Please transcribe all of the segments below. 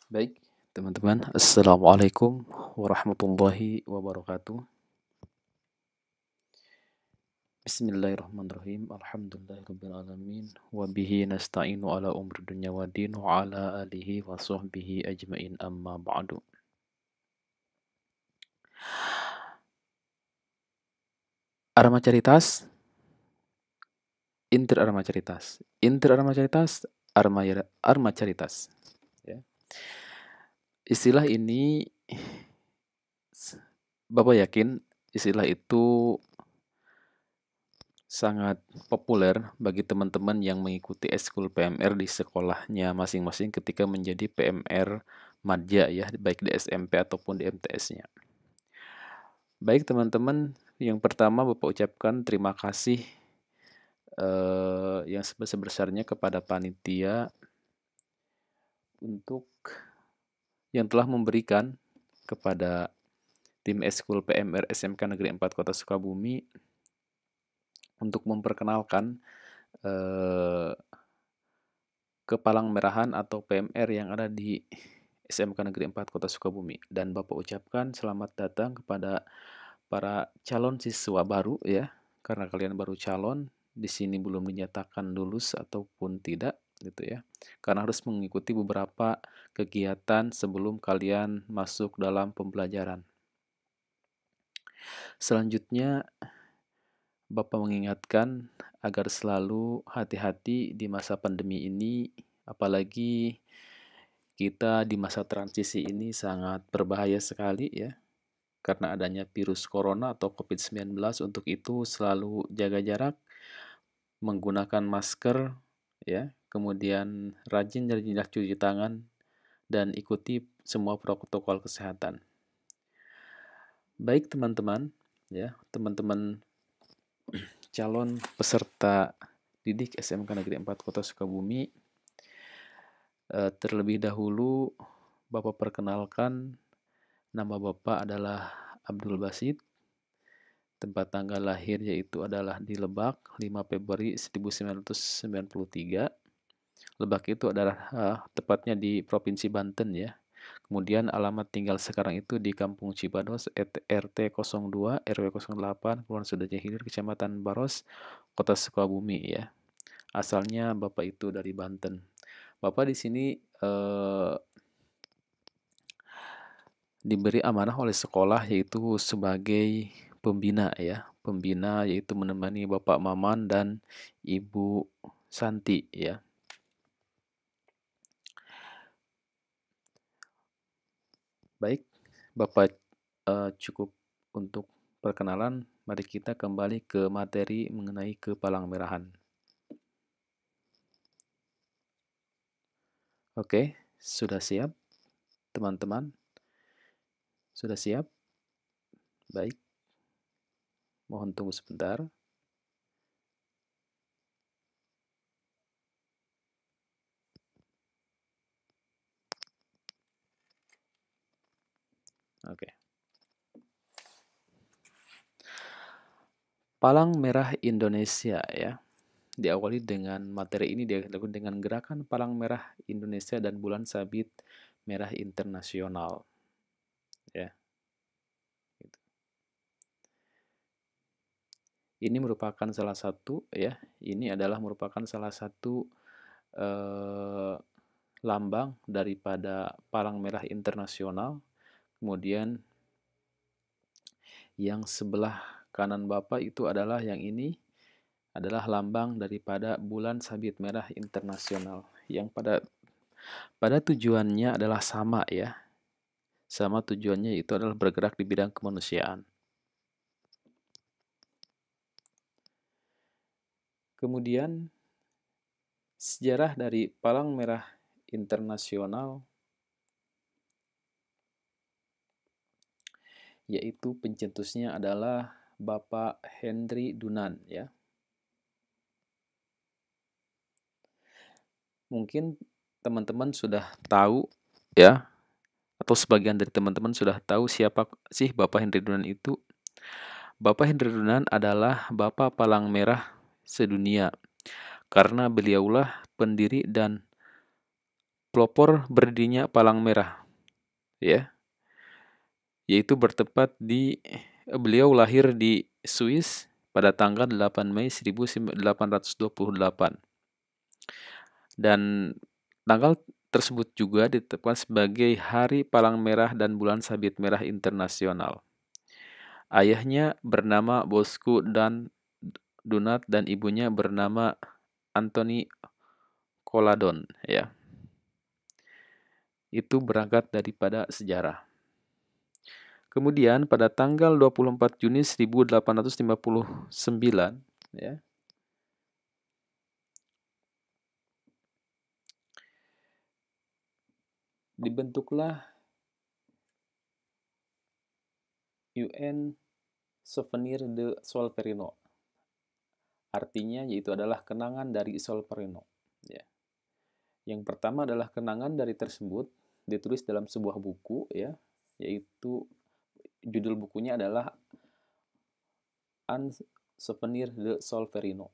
Baik, teman-teman. Assalamualaikum warahmatullahi wabarakatuh. Bismillahirrahmanirrahim. Alhamdulillahirrabbilalamin. Wabihi nasta'inu ala umri dunya wa din wa ala alihi wa sahbihi ajmain amma ba'du. Arama caritas, intir arama caritas. Intir arama caritas, arma caritas. Ya. Istilah ini, Bapak yakin istilah itu sangat populer bagi teman-teman yang mengikuti ekskul PMR di sekolahnya masing-masing ketika menjadi PMR Madya ya, baik di SMP ataupun di MTS-nya. Baik teman-teman, yang pertama Bapak ucapkan terima kasih yang sebesar-besarnya kepada panitia untuk yang telah memberikan kepada tim ekskul PMR SMK Negeri 4 Kota Sukabumi untuk memperkenalkan eh, Kepalang-Merahan atau PMR yang ada di SMK Negeri 4 Kota Sukabumi. Dan Bapak ucapkan selamat datang kepada para calon siswa baru ya, karena kalian baru calon, di sini belum dinyatakan lulus ataupun tidak gitu ya. Karena harus mengikuti beberapa kegiatan sebelum kalian masuk dalam pembelajaran. Selanjutnya, Bapak mengingatkan agar selalu hati-hati di masa pandemi ini, apalagi kita di masa transisi ini sangat berbahaya sekali ya, karena adanya virus corona atau COVID-19. Untuk itu selalu jaga jarak, menggunakan masker ya, kemudian rajin-rajinlah cuci tangan dan ikuti semua protokol kesehatan. Baik teman-teman, ya, teman-teman calon peserta didik SMK Negeri 4 Kota Sukabumi, terlebih dahulu Bapak perkenalkan, nama Bapak adalah Abdul Basit, tempat tanggal lahir yaitu adalah di Lebak, 5 Februari 1993. Lebak itu adalah tepatnya di Provinsi Banten ya. Kemudian alamat tinggal sekarang itu di Kampung Cibados, RT 02, RW 08, Kelurahan Sudaja Hilir, Kecamatan Baros, Kota Sukabumi ya. Asalnya Bapak itu dari Banten. Bapak di sini diberi amanah oleh sekolah yaitu sebagai pembina ya. Pembina yaitu menemani Bapak Maman dan Ibu Santi ya. Baik, Bapak cukup untuk perkenalan. Mari kita kembali ke materi mengenai Kepalang-Merahan. Oke, sudah siap teman-teman? Sudah siap? Baik, mohon tunggu sebentar. Oke. Palang Merah Indonesia ya. Diawali dengan materi ini dilakukan dengan gerakan Palang Merah Indonesia dan Bulan Sabit Merah Internasional. Ya. Ini merupakan salah satu ya. Ini adalah merupakan salah satu lambang daripada Palang Merah Internasional. Kemudian yang sebelah kanan Bapak itu adalah yang ini adalah lambang daripada Bulan Sabit Merah Internasional yang pada tujuannya adalah sama ya. Sama tujuannya itu adalah bergerak di bidang kemanusiaan. Kemudian sejarah dari Palang Merah Internasional yaitu pencetusnya adalah Bapak Henry Dunan ya. Mungkin teman-teman sudah tahu ya, atau sebagian dari teman-teman sudah tahu siapa sih Bapak Henry Dunan itu. Bapak Henry Dunan adalah Bapak Palang Merah sedunia karena beliaulah pendiri dan pelopor berdirinya Palang Merah, ya, yaitu bertempat di beliau lahir di Swiss pada tanggal 8 Mei 1828 dan tanggal tersebut juga ditetapkan sebagai Hari Palang Merah dan Bulan Sabit Merah Internasional. Ayahnya bernama Bosco dan Dunat dan ibunya bernama Anthony Coladon, ya. Itu berangkat daripada sejarah. Kemudian pada tanggal 24 Juni 1859, ya, dibentuklah UN Souvenir de Solferino. Artinya yaitu adalah kenangan dari Solferino, ya. Yang pertama adalah kenangan dari tersebut ditulis dalam sebuah buku, ya, yaitu judul bukunya adalah Un Souvenir de Solferino.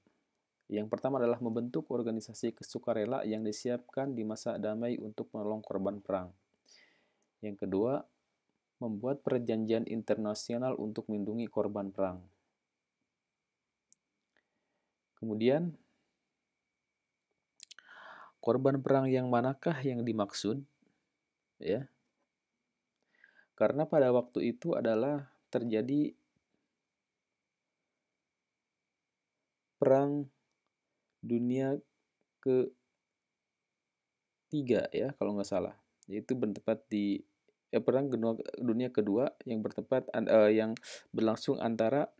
Yang pertama adalah membentuk organisasi sukarela yang disiapkan di masa damai untuk menolong korban perang. Yang kedua, membuat perjanjian internasional untuk melindungi korban perang. Kemudian, korban perang yang manakah yang dimaksud? Ya, karena pada waktu itu adalah terjadi perang dunia ketiga, ya, kalau nggak salah, yaitu bertempat di perang dunia kedua yang yang berlangsung antara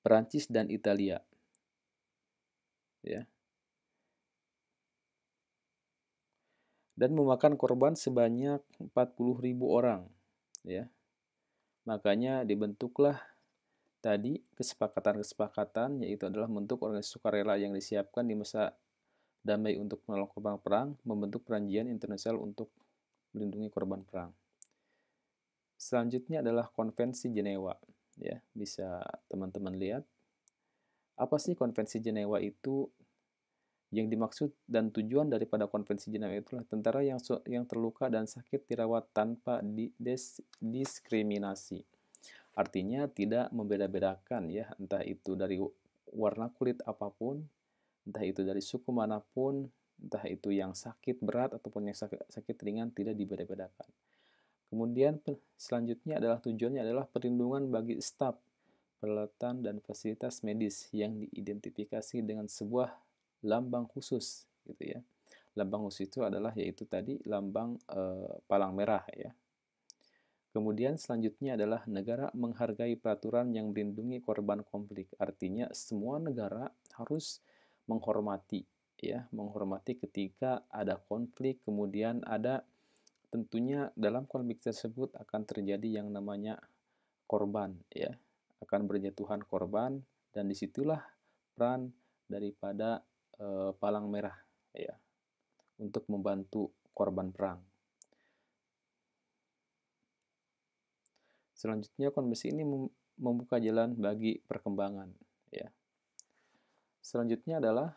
Perancis dan Italia, ya, dan memakan korban sebanyak 40.000 orang, ya. Makanya dibentuklah tadi kesepakatan-kesepakatan, yaitu adalah bentuk organisasi sukarela yang disiapkan di masa damai untuk menolong korban perang, membentuk perjanjian internasional untuk melindungi korban perang. Selanjutnya adalah Konvensi Jenewa, ya, bisa teman-teman lihat. Apa sih Konvensi Jenewa itu? Yang dimaksud dan tujuan daripada Konvensi Jenewa itulah tentara yang terluka dan sakit dirawat tanpa diskriminasi. Artinya tidak membeda-bedakan, ya, entah itu dari warna kulit apapun, entah itu dari suku manapun, entah itu yang sakit berat ataupun yang sakit ringan, tidak dibeda-bedakan. Kemudian selanjutnya adalah tujuannya adalah perlindungan bagi staf, peralatan, dan fasilitas medis yang diidentifikasi dengan sebuah lambang khusus, gitu ya. Lambang khusus itu adalah yaitu tadi lambang palang merah, ya. Kemudian selanjutnya adalah negara menghargai peraturan yang melindungi korban konflik. Artinya semua negara harus menghormati, ya, menghormati ketika ada konflik, kemudian ada tentunya dalam konflik tersebut akan terjadi yang namanya korban, ya, akan berjatuhan korban, dan disitulah peran daripada palang merah, ya, untuk membantu korban perang. Selanjutnya konvensi ini membuka jalan bagi perkembangan, ya. Selanjutnya adalah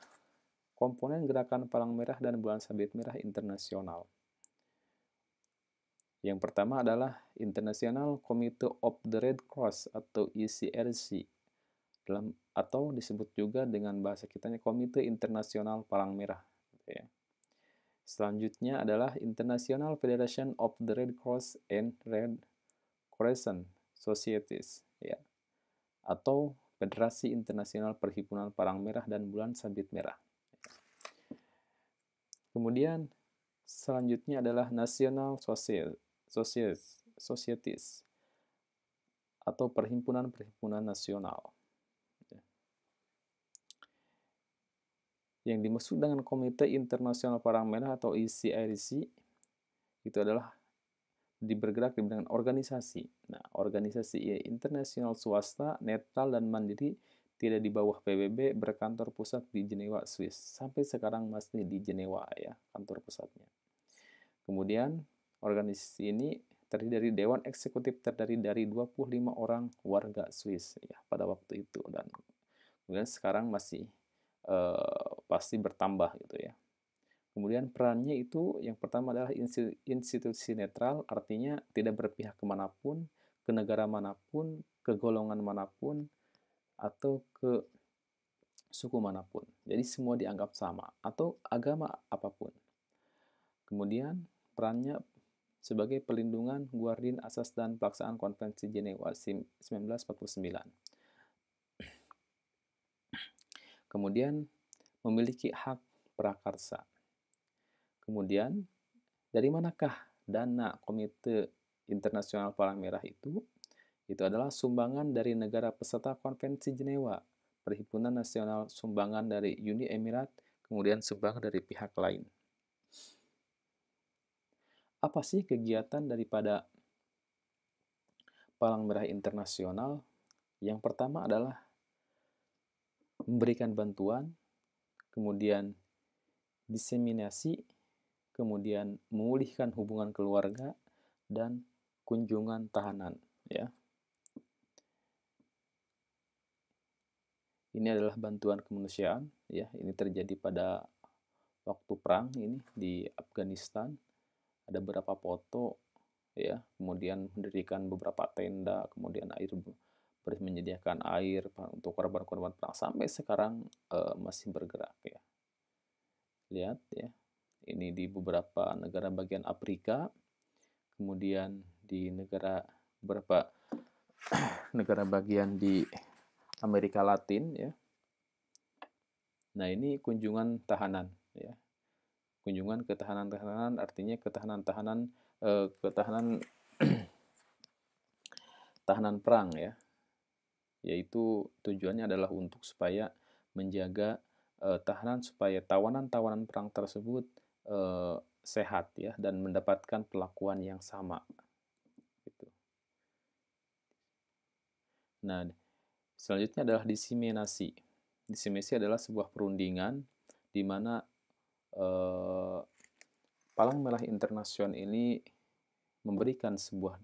komponen gerakan Palang Merah dan Bulan Sabit Merah Internasional. Yang pertama adalah International Committee of the Red Cross atau ICRC, atau disebut juga dengan bahasa kitanya Komite Internasional Palang Merah, gitu ya. Selanjutnya adalah International Federation of the Red Cross and Red Crescent Societies, ya, atau Federasi Internasional Perhimpunan Palang Merah dan Bulan Sabit Merah. Kemudian selanjutnya adalah National Societies atau perhimpunan-perhimpunan nasional. Yang dimaksud dengan Komite Internasional Palang Merah atau ICRC itu adalah bergerak di bidang organisasi. Nah, organisasi internasional swasta, netral dan mandiri, tidak di bawah PBB, berkantor pusat di Jenewa, Swiss. Sampai sekarang masih di Jenewa, ya, kantor pusatnya. Kemudian organisasi ini terdiri dari Dewan Eksekutif terdiri dari 25 orang warga Swiss, ya, pada waktu itu, dan kemudian sekarang masih pasti bertambah, gitu ya. Kemudian perannya itu yang pertama adalah institusi netral, artinya tidak berpihak kemanapun, ke negara manapun, ke golongan manapun, atau ke suku manapun. Jadi semua dianggap sama, atau agama apapun. Kemudian perannya sebagai pelindungan, guardian asas dan pelaksanaan Konvensi Jenewa 1949. Kemudian memiliki hak prakarsa. Kemudian dari manakah dana Komite Internasional Palang Merah itu? Itu adalah sumbangan dari negara peserta Konvensi Jenewa, Perhimpunan Nasional, sumbangan dari Uni Emirat, kemudian sumbangan dari pihak lain. Apa sih kegiatan daripada Palang Merah Internasional? Yang pertama adalah memberikan bantuan, kemudian diseminasi, kemudian memulihkan hubungan keluarga, dan kunjungan tahanan. Ya, ini adalah bantuan kemanusiaan. Ya, ini terjadi pada waktu perang ini di Afghanistan. Ada beberapa foto, ya, kemudian mendirikan beberapa tenda, kemudian menyediakan air untuk korban-korban perang sampai sekarang masih bergerak, ya. Lihat, ya, ini di beberapa negara bagian Afrika, kemudian di beberapa negara bagian di Amerika Latin, ya. Nah, ini kunjungan tahanan, ya. Kunjungan ketahanan-tahanan artinya ketahanan-tahanan tahanan perang, ya. Yaitu tujuannya adalah untuk supaya menjaga supaya tawanan-tawanan perang tersebut sehat, ya, dan mendapatkan perlakuan yang sama, gitu. Nah, selanjutnya adalah diseminasi. Diseminasi adalah sebuah perundingan di mana Palang Merah Internasional ini memberikan sebuah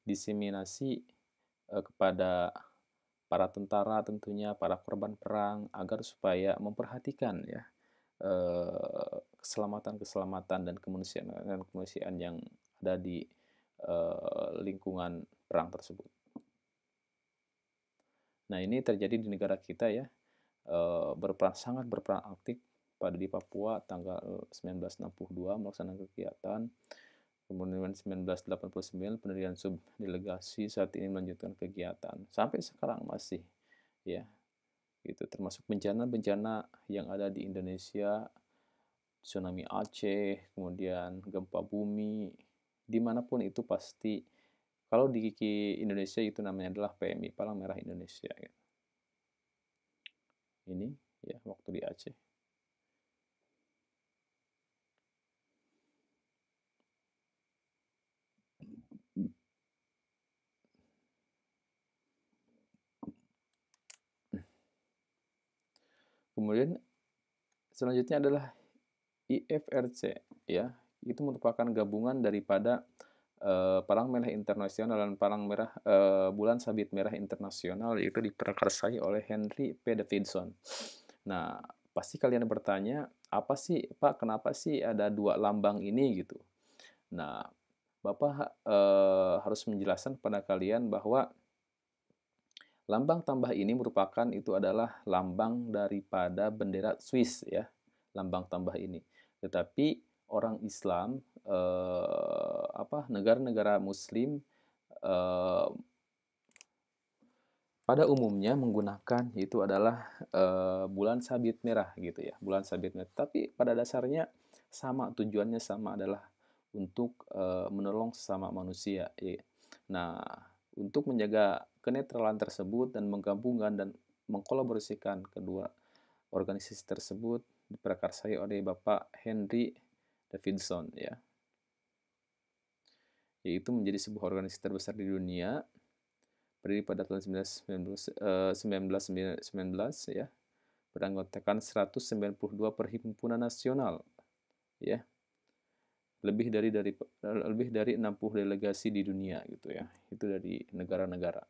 diseminasi kepada para tentara, tentunya para korban perang, agar supaya memperhatikan, ya, keselamatan dan kemanusiaan yang ada di lingkungan perang tersebut. Nah, ini terjadi di negara kita, ya, sangat berperan aktif di Papua tanggal 1962 melaksanakan kegiatan. Kemudian 1989 pendirian subdelegasi, saat ini melanjutkan kegiatan sampai sekarang masih, ya. Itu termasuk bencana-bencana yang ada di Indonesia, tsunami Aceh, kemudian gempa bumi, dimanapun itu pasti, kalau di Indonesia itu namanya adalah PMI, Palang Merah Indonesia, ya. Ini, ya, waktu di Aceh. Kemudian selanjutnya adalah IFRC, ya. Itu merupakan gabungan daripada Palang Merah Internasional dan Bulan Sabit Merah Internasional, yaitu diprakarsai oleh Henry P. Davidson. Nah, pasti kalian bertanya, apa sih, Pak, kenapa sih ada dua lambang ini, gitu. Nah, Bapak harus menjelaskan kepada kalian bahwa lambang tambah ini merupakan itu adalah lambang daripada bendera Swiss, ya, lambang tambah ini. Tetapi orang Islam, negara-negara Muslim pada umumnya menggunakan itu adalah bulan sabit merah, gitu, ya, bulan sabit merah. Tapi pada dasarnya sama, tujuannya sama, adalah untuk menolong sesama manusia, ya. Nah, untuk menjaga kenetralan tersebut dan menggabungkan dan mengkolaborasikan kedua organisasi tersebut diprakarsai oleh Bapak Henry Davidson, ya, yaitu menjadi sebuah organisasi terbesar di dunia, berdiri pada tahun 1919, ya, beranggotakan 192 perhimpunan nasional, ya, lebih dari 60 delegasi di dunia, gitu, ya, itu dari negara-negara.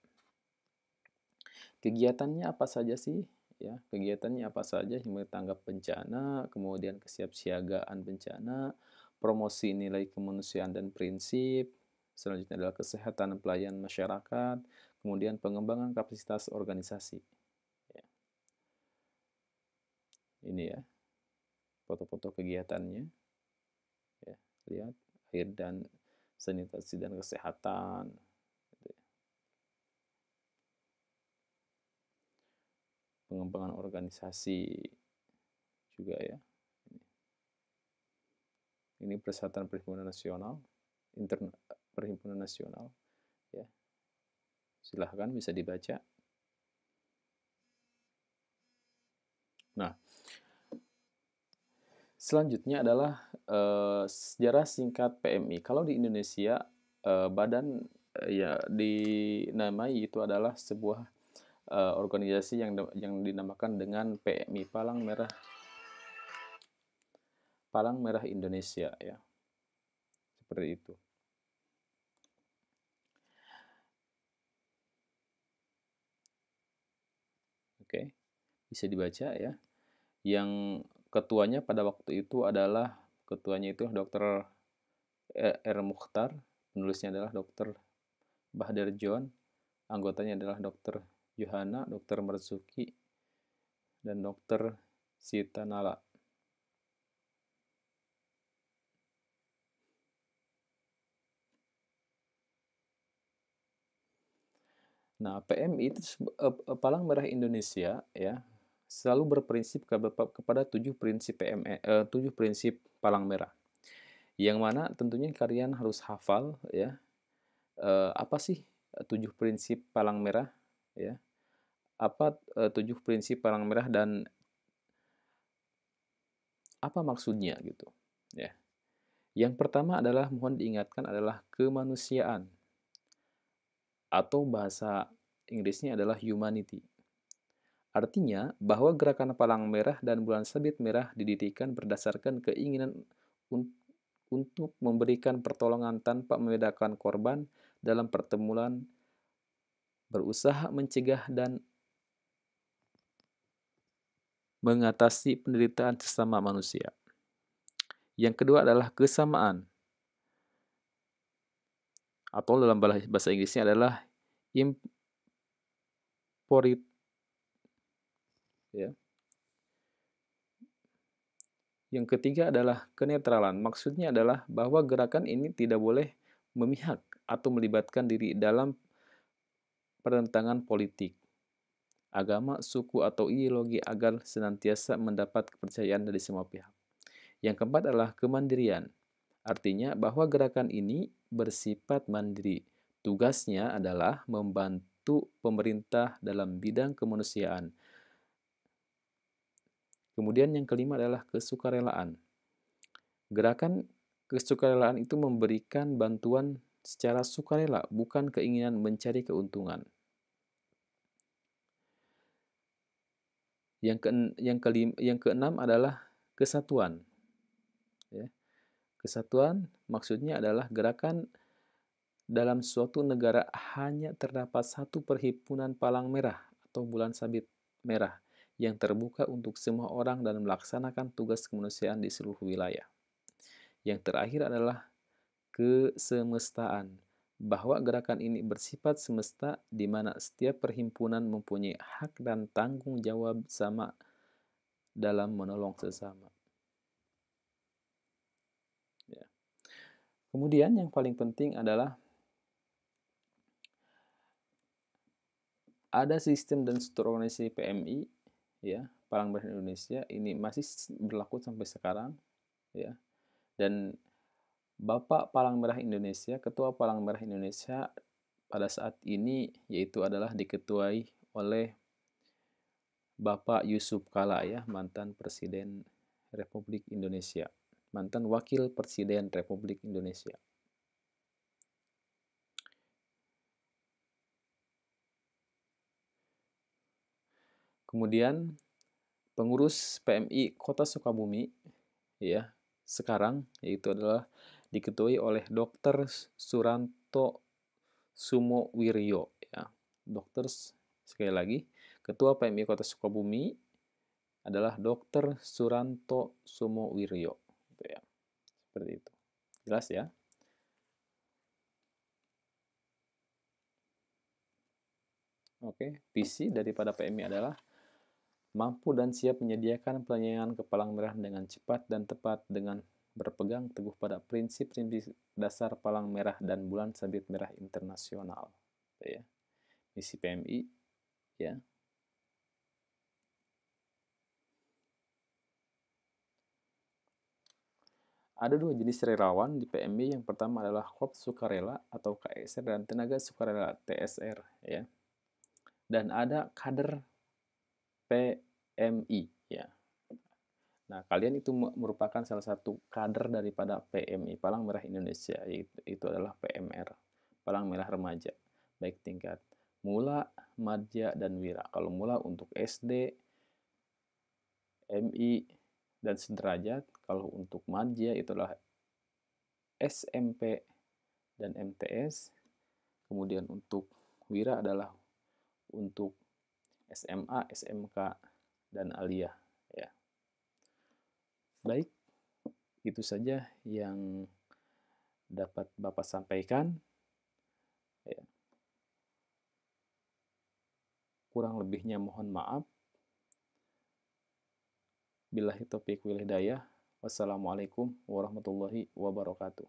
Kegiatannya apa saja sih? ya. Kegiatannya apa saja? Mulai tanggap bencana, kemudian kesiapsiagaan bencana, promosi nilai kemanusiaan dan prinsip, selanjutnya adalah kesehatan dan pelayanan masyarakat, kemudian pengembangan kapasitas organisasi. Ya. Ini ya, foto-foto kegiatannya. Ya, lihat air dan sanitasi dan kesehatan. Pengembangan organisasi juga ya. Ini Persatuan Perhimpunan Nasional, Perhimpunan Nasional, ya. Silahkan bisa dibaca. Nah, selanjutnya adalah sejarah singkat PMI. Kalau di Indonesia, badan ya dinamai itu adalah sebuah organisasi yang dinamakan dengan PMI, Palang Merah Indonesia, ya. Seperti itu. Oke, bisa dibaca ya. Yang ketuanya pada waktu itu adalah Dr. R. Mukhtar, penulisnya adalah Dr. Bahdar John, anggotanya adalah Dr. Yohana, Dr. Marzuki, dan Dr. Sitanala. Nah, PMI itu Palang Merah Indonesia ya selalu berprinsip kepada 7 prinsip Palang Merah. Yang mana tentunya kalian harus hafal ya. Apa sih 7 prinsip Palang Merah ya? Apa 7 prinsip Palang Merah dan apa maksudnya gitu ya. Yang pertama adalah mohon diingatkan adalah kemanusiaan atau bahasa Inggrisnya adalah humanity. Artinya bahwa gerakan Palang Merah dan Bulan Sabit Merah didirikan berdasarkan keinginan untuk memberikan pertolongan tanpa membedakan korban dalam pertempuran, berusaha mencegah dan mengatasi penderitaan sesama manusia. Yang kedua adalah kesamaan, atau dalam bahasa Inggrisnya adalah imporit, ya. Yang ketiga adalah kenetralan. Maksudnya adalah bahwa gerakan ini tidak boleh memihak atau melibatkan diri dalam pertentangan politik, agama, suku, atau ideologi agar senantiasa mendapat kepercayaan dari semua pihak. Yang keempat adalah kemandirian. Artinya bahwa gerakan ini bersifat mandiri. Tugasnya adalah membantu pemerintah dalam bidang kemanusiaan. Kemudian yang kelima adalah kesukarelaan. Gerakan kesukarelaan itu memberikan bantuan secara sukarela, bukan keinginan mencari keuntungan. Yang keenam adalah kesatuan. Ya. Kesatuan maksudnya adalah gerakan dalam suatu negara hanya terdapat satu perhimpunan palang merah atau bulan sabit merah yang terbuka untuk semua orang dan melaksanakan tugas kemanusiaan di seluruh wilayah. Yang terakhir adalah kesemestaan, bahwa gerakan ini bersifat semesta di mana setiap perhimpunan mempunyai hak dan tanggung jawab sama dalam menolong sesama. Ya. Kemudian yang paling penting adalah ada sistem dan struktur organisasi PMI, ya, Palang Merah Indonesia ini masih berlaku sampai sekarang, ya. Dan Bapak Palang Merah Indonesia, Ketua Palang Merah Indonesia pada saat ini yaitu adalah diketuai oleh Bapak Yusuf Kala, ya, mantan Presiden Republik Indonesia, mantan Wakil Presiden Republik Indonesia. Kemudian pengurus PMI Kota Sukabumi, ya, sekarang yaitu adalah diketuai oleh Dr. Suranto Sumowiryo, ya. Dr. Sekali lagi, Ketua PMI Kota Sukabumi adalah Dr. Suranto Sumowiryo. Gitu ya. Seperti itu. Jelas ya? Oke, visi daripada PMI adalah mampu dan siap menyediakan pelayanan ke Palang Merah dengan cepat dan tepat dengan berpegang teguh pada prinsip-prinsip dasar Palang Merah dan Bulan Sabit Merah Internasional. Gitu ya. Misi PMI ya. Ada dua jenis relawan di PMI. Yang pertama adalah Korps Sukarela atau KSR dan Tenaga Sukarela TSR ya. Dan ada kader PMI ya. Nah, kalian itu merupakan salah satu kader daripada PMI, Palang Merah Indonesia, itu adalah PMR, Palang Merah Remaja, baik tingkat mula, madya, dan wira. Kalau mula untuk SD, MI, dan sederajat. Kalau untuk madya itu adalah SMP dan MTS. Kemudian untuk wira adalah untuk SMA, SMK, dan aliyah. Ya. Baik, itu saja yang dapat Bapak sampaikan. Ya. Kurang lebihnya mohon maaf. Billahi taufiq wal hidayah. Wassalamualaikum warahmatullahi wabarakatuh.